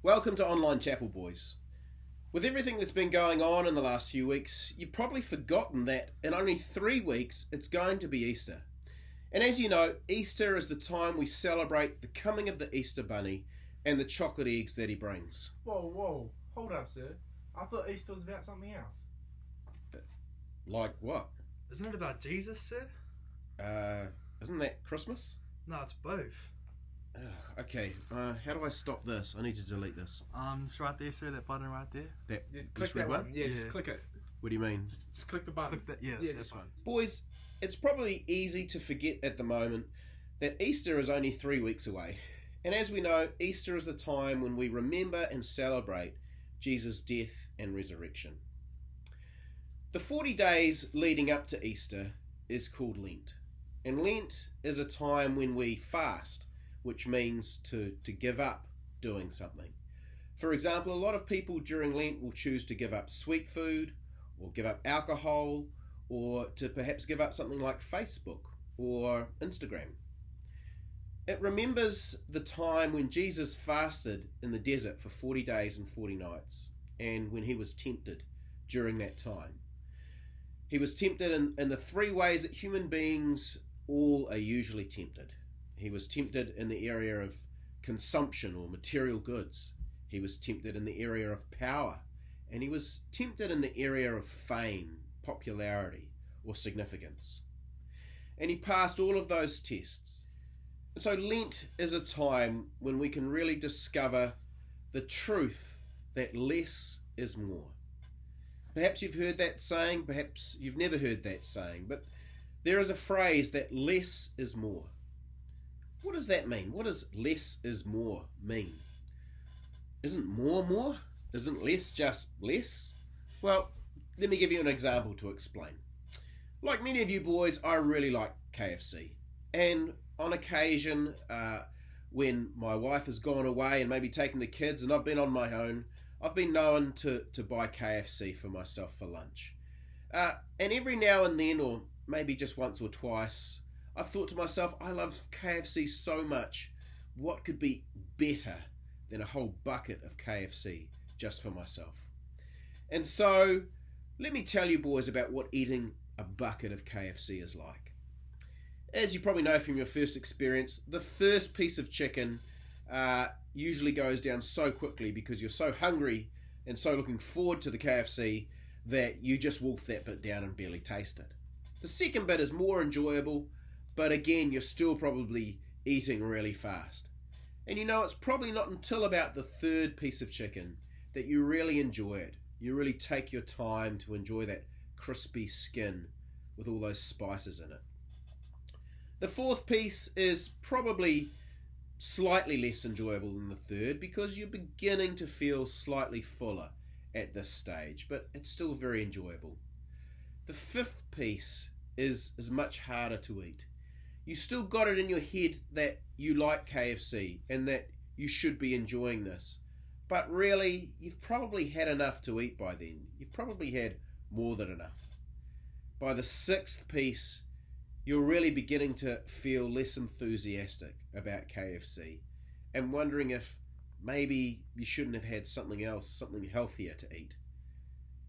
Welcome to Online Chapel, boys. With everything that's been going on in the last few weeks, you've probably forgotten that in only 3 weeks it's going to be Easter. And as you know, Easter is the time we celebrate the coming of the Easter Bunny and the chocolate eggs that he brings. Whoa, hold up, sir. I thought Easter was about something else. Like what? Isn't it about Jesus, sir? Isn't that Christmas? No, it's both. Okay, how do I stop this? I need to delete this. It's right there, sir, that button right there. That Click red that one. Yeah, just Yeah. click it. What do you mean? Just click the button. Click that, yeah, Yeah, that's just fine. Boys, it's probably easy to forget at the moment that Easter is only 3 weeks away. And as we know, Easter is the time when we remember and celebrate Jesus' death and resurrection. The 40 days leading up to Easter is called Lent. And Lent is a time when we fast, which means to give up doing something. For example, a lot of people during Lent will choose to give up sweet food, or give up alcohol, or to perhaps give up something like Facebook or Instagram. It remembers the time when Jesus fasted in the desert for 40 days and 40 nights, and when he was tempted during that time. He was tempted in the 3 ways that human beings all are usually tempted. He was tempted in the area of consumption or material goods. He was tempted in the area of power. And he was tempted in the area of fame, popularity, or significance. And he passed all of those tests. And so Lent is a time when we can really discover the truth that less is more. Perhaps you've heard that saying, perhaps you've never heard that saying, but there is a phrase that less is more. What does that mean? What does less is more mean? Isn't more more? Isn't less just less? Well, let me give you an example to explain. Like many of you boys, I really like KFC. And on occasion, when my wife has gone away and maybe taken the kids and I've been on my own, I've been known to buy KFC for myself for lunch. And every now and then, or maybe just once or twice, I've thought to myself, I love KFC so much, what could be better than a whole bucket of KFC just for myself? And so, let me tell you boys about what eating a bucket of KFC is like. As you probably know from your first experience, the first piece of chicken usually goes down so quickly because you're so hungry and so looking forward to the KFC that you just wolf that bit down and barely taste it. The second bit is more enjoyable, but again, you're still probably eating really fast. And you know, it's probably not until about the third piece of chicken that you really enjoy it. You really take your time to enjoy that crispy skin with all those spices in it. The fourth piece is probably slightly less enjoyable than the third because you're beginning to feel slightly fuller at this stage, but it's still very enjoyable. The fifth piece is much harder to eat. You still got it in your head that you like KFC and that you should be enjoying this. But really, you've probably had enough to eat by then. You've probably had more than enough. By the sixth piece, you're really beginning to feel less enthusiastic about KFC and wondering if maybe you shouldn't have had something else, something healthier to eat.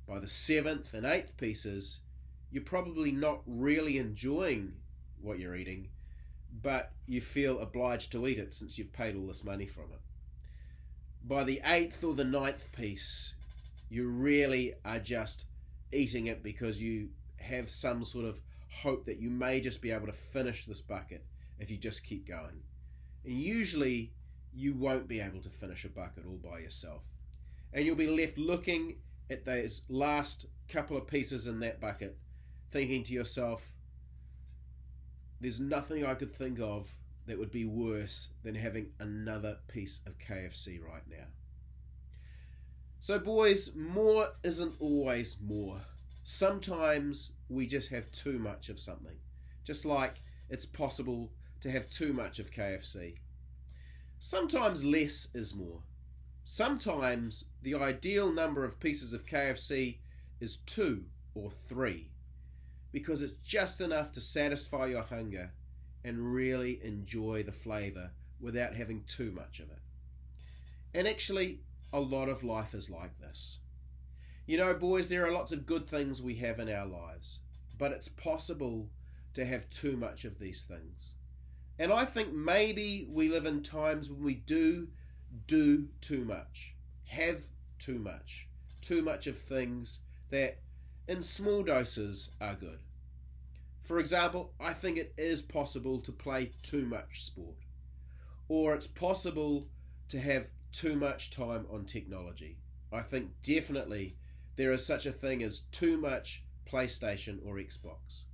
By the seventh and eighth pieces, you're probably not really enjoying what you're eating, but you feel obliged to eat it since you've paid all this money from it. By the eighth or the ninth piece, you really are just eating it because you have some sort of hope that you may just be able to finish this bucket if you just keep going. And usually you won't be able to finish a bucket all by yourself. And you'll be left looking at those last couple of pieces in that bucket, thinking to yourself, there's nothing I could think of that would be worse than having another piece of KFC right now. So boys, more isn't always more. Sometimes we just have too much of something. Just like it's possible to have too much of KFC. Sometimes less is more. Sometimes the ideal number of pieces of KFC is 2 or 3. Because it's just enough to satisfy your hunger and really enjoy the flavour without having too much of it. And actually, a lot of life is like this. You know, boys, there are lots of good things we have in our lives, but it's possible to have too much of these things. And I think maybe we live in times when we do too much, have too much of things that in small doses are good. For example, I think it is possible to play too much sport, or it's possible to have too much time on technology. I think definitely there is such a thing as too much PlayStation or Xbox.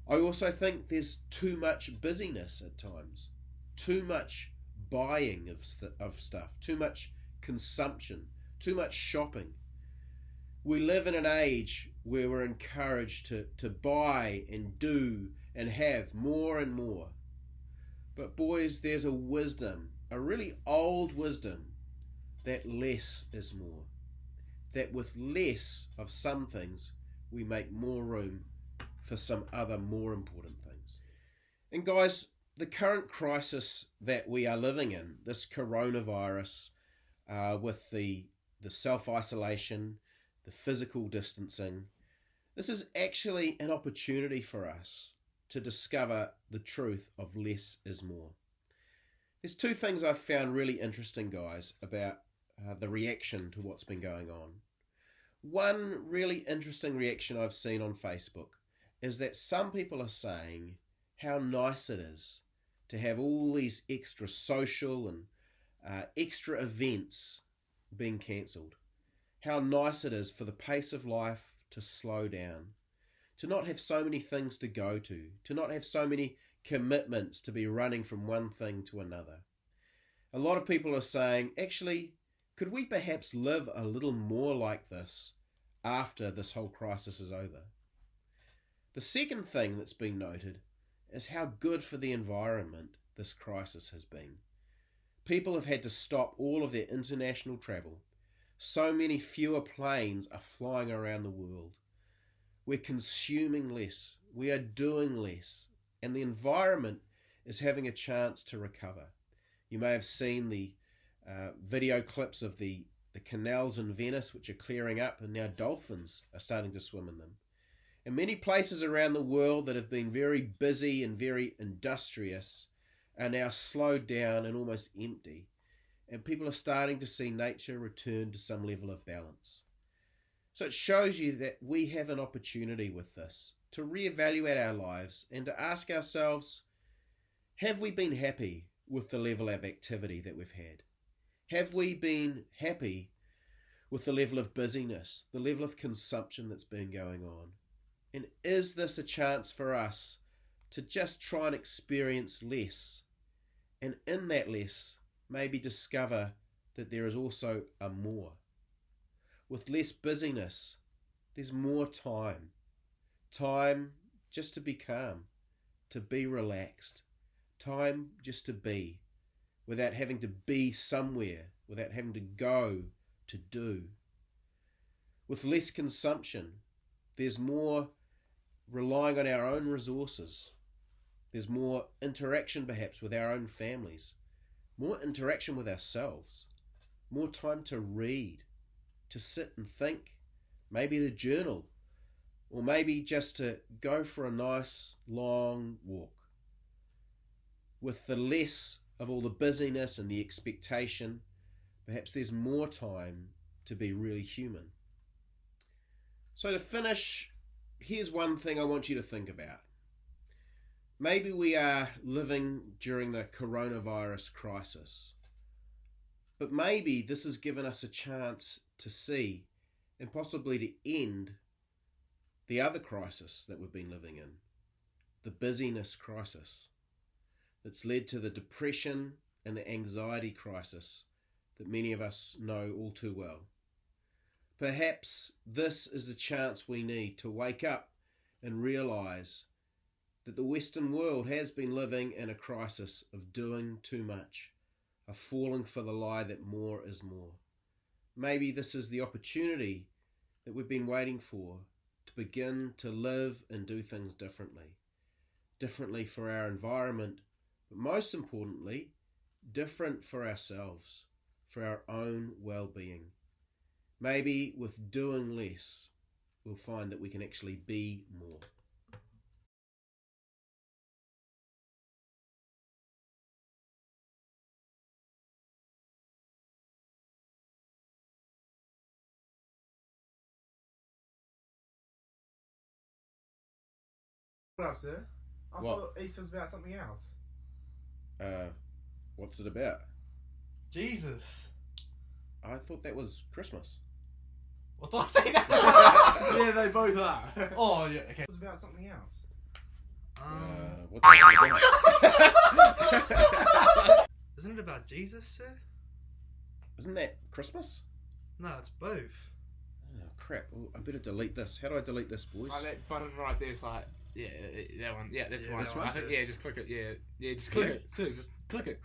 I also think there's too much busyness at times, too much buying of stuff, too much consumption, too much shopping. We live in an age where we're encouraged to buy and do and have more and more. But boys, there's a wisdom, a really old wisdom, that less is more. That with less of some things, we make more room for some other more important things. And guys, the current crisis that we are living in, this coronavirus, with the self-isolation, the physical distancing, this is actually an opportunity for us to discover the truth of less is more. There's two things I've found really interesting, guys, about the reaction to what's been going on. One really interesting reaction I've seen on Facebook is that some people are saying how nice it is to have all these extra social and extra events being cancelled. How nice it is for the pace of life to slow down, to not have so many things to go to not have so many commitments to be running from one thing to another. A lot of people are saying, actually, could we perhaps live a little more like this after this whole crisis is over? The second thing that's been noted is how good for the environment this crisis has been. People have had to stop all of their international travel. So many fewer planes are flying around the world. We're consuming less, we are doing less, and the environment is having a chance to recover. You may have seen the video clips of the canals in Venice, which are clearing up, and now dolphins are starting to swim in them. And many places around the world that have been very busy and very industrious are now slowed down and almost empty. And people are starting to see nature return to some level of balance. So it shows you that we have an opportunity with this to reevaluate our lives and to ask ourselves, have we been happy with the level of activity that we've had? Have we been happy with the level of busyness, the level of consumption that's been going on? And is this a chance for us to just try and experience less? And in that less, maybe discover that there is also a more. With less busyness, there's more time. Time just to be calm, to be relaxed. Time just to be, without having to be somewhere, without having to go to do. With less consumption, there's more relying on our own resources. There's more interaction perhaps with our own families, more interaction with ourselves, more time to read, to sit and think, maybe to journal, or maybe just to go for a nice long walk. With the less of all the busyness and the expectation, perhaps there's more time to be really human. So to finish, here's one thing I want you to think about. Maybe we are living during the coronavirus crisis, but maybe this has given us a chance to see and possibly to end the other crisis that we've been living in, the busyness crisis that's led to the depression and the anxiety crisis that many of us know all too well. Perhaps this is the chance we need to wake up and realize that the Western world has been living in a crisis of doing too much, of falling for the lie that more is more. Maybe this is the opportunity that we've been waiting for to begin to live and do things differently. Differently for our environment, but most importantly, different for ourselves. for our own well-being. Maybe with doing less, we'll find that we can actually be more. Hold up, sir. I What? thought Easter was about something else. What's it about? Jesus. I thought that was Christmas. What did I say that? Yeah, they both are. Oh, yeah, okay. It was about something else. What's it about? Isn't it about Jesus, sir? Isn't that Christmas? No, it's both. Oh, crap. Oh, I better delete this. How do I delete this, boys? Like that button right there is like, yeah, that one. Yeah, that's Yeah, the one. this one, I think, sir. yeah, just click it. Yeah, just click Yeah. it. So just click it.